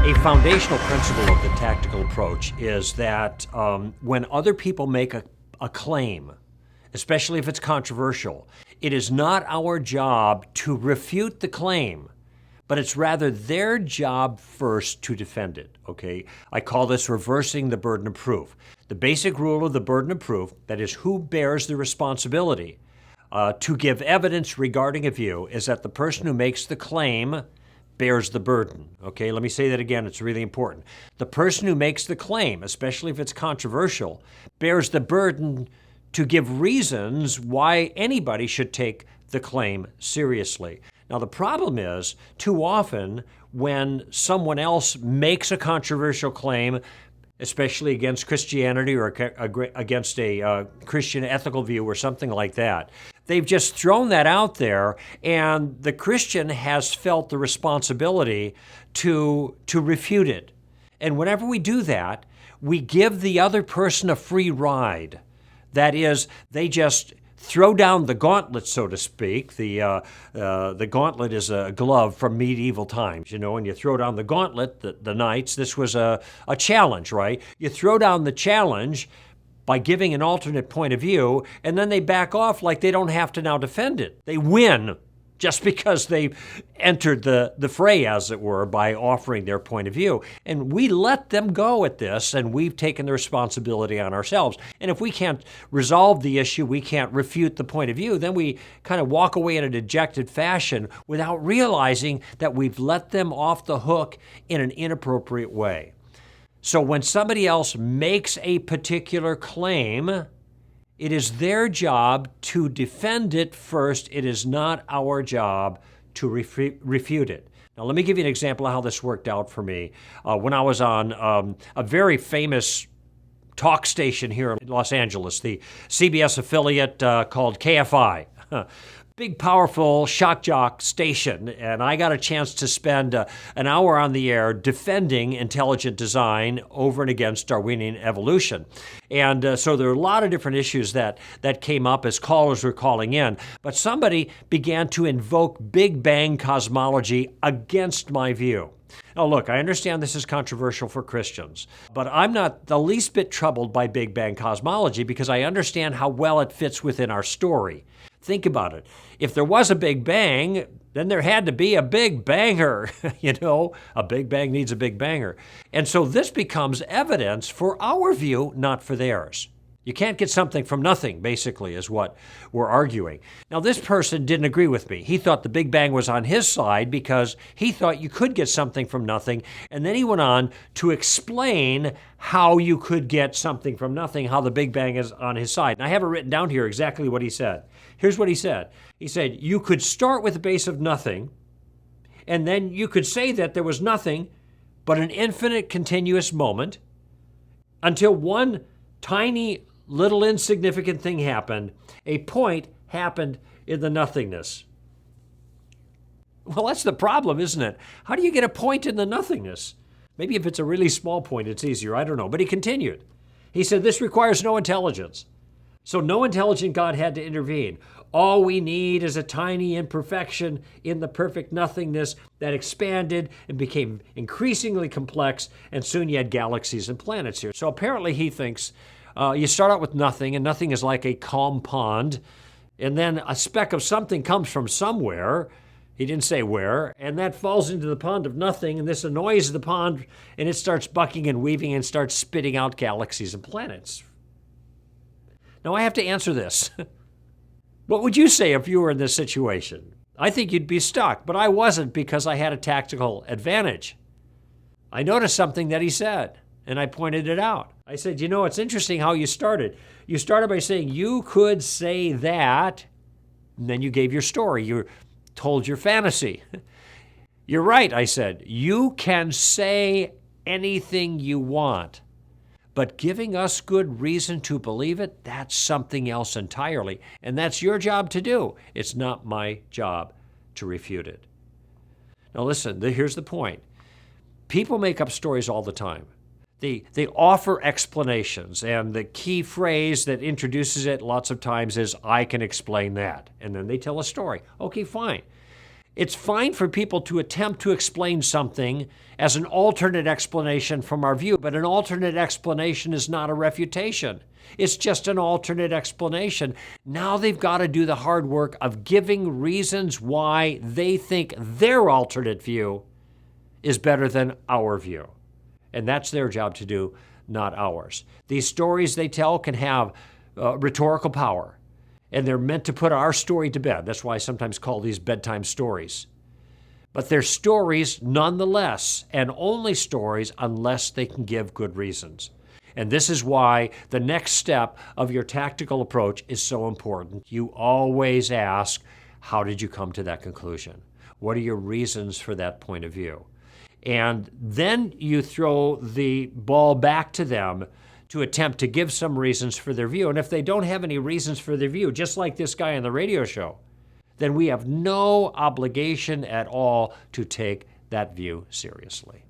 A foundational principle of the tactical approach is that when other people make a claim, especially if it's controversial, it is not our job to refute the claim, but it's rather their job first to defend it, okay? I call this reversing the burden of proof. The basic rule of the burden of proof, that is, who bears the responsibility to give evidence regarding a view, is that the person who makes the claim bears the burden. Okay, let me say that again. It's really important. The person who makes the claim, especially if it's controversial, bears the burden to give reasons why anybody should take the claim seriously. Now, the problem is, too often, when someone else makes a controversial claim, especially against Christianity or against a Christian ethical view or something like that, they've just thrown that out there, and the Christian has felt the responsibility to refute it. And whenever we do that, we give the other person a free ride. That is, they just throw down the gauntlet, so to speak. The gauntlet is a glove from medieval times, and you throw down the gauntlet, the knights. This was a challenge, right? You throw down the challenge by giving an alternate point of view, and then they back off like they don't have to now defend it. They win just because they entered the fray, as it were, by offering their point of view. And we let them go at this, and we've taken the responsibility on ourselves. And if we can't resolve the issue, we can't refute the point of view, then we kind of walk away in a dejected fashion without realizing that we've let them off the hook in an inappropriate way. So when somebody else makes a particular claim, it is their job to defend it first. It is not our job to refute it. Now, let me give you an example of how this worked out for me. When I was on a very famous talk station here in Los Angeles, the CBS affiliate called KFI. Big, powerful shock jock station, and I got a chance to spend an hour on the air defending intelligent design over and against Darwinian evolution. And so there are a lot of different issues that came up as callers were calling in, but somebody began to invoke Big Bang cosmology against my view. Now, look, I understand this is controversial for Christians, but I'm not the least bit troubled by Big Bang cosmology because I understand how well it fits within our story. Think about it. If there was a Big Bang, then there had to be a Big Banger. A Big Bang needs a Big Banger. And so this becomes evidence for our view, not for theirs. You can't get something from nothing, basically, is what we're arguing. Now, this person didn't agree with me. He thought the Big Bang was on his side because he thought you could get something from nothing. And then he went on to explain how you could get something from nothing, how the Big Bang is on his side. And I have it written down here exactly what he said. Here's what he said. He said, you could start with a base of nothing, and then you could say that there was nothing but an infinite continuous moment until one tiny little insignificant thing happened. A point happened in the nothingness. Well, that's the problem, isn't it? How do you get a point in the nothingness? Maybe if it's a really small point, it's easier. I don't know. But he continued. He said, this requires no intelligence. So no intelligent God had to intervene. All we need is a tiny imperfection in the perfect nothingness that expanded and became increasingly complex, and soon you had galaxies and planets here. So apparently he thinks you start out with nothing, and nothing is like a calm pond, and then a speck of something comes from somewhere. He didn't say where, and that falls into the pond of nothing, and this annoys the pond, and it starts bucking and weaving and starts spitting out galaxies and planets. Now I have to answer this. What would you say if you were in this situation? I think you'd be stuck, but I wasn't because I had a tactical advantage. I noticed something that he said, and I pointed it out. I said, it's interesting how you started. You started by saying you could say that, and then you gave your story. You told your fantasy. You're right, I said. You can say anything you want. But giving us good reason to believe it, that's something else entirely. And that's your job to do. It's not my job to refute it. Now listen, here's the point. People make up stories all the time. They offer explanations, and the key phrase that introduces it lots of times is, I can explain that. And then they tell a story. Okay, fine. It's fine for people to attempt to explain something as an alternate explanation from our view, but an alternate explanation is not a refutation. It's just an alternate explanation. Now they've got to do the hard work of giving reasons why they think their alternate view is better than our view. And that's their job to do, not ours. These stories they tell can have rhetorical power, and they're meant to put our story to bed. That's why I sometimes call these bedtime stories. But they're stories nonetheless, and only stories unless they can give good reasons. And this is why the next step of your tactical approach is so important. You always ask, how did you come to that conclusion? What are your reasons for that point of view? And then you throw the ball back to them to attempt to give some reasons for their view. And if they don't have any reasons for their view, just like this guy on the radio show, then we have no obligation at all to take that view seriously.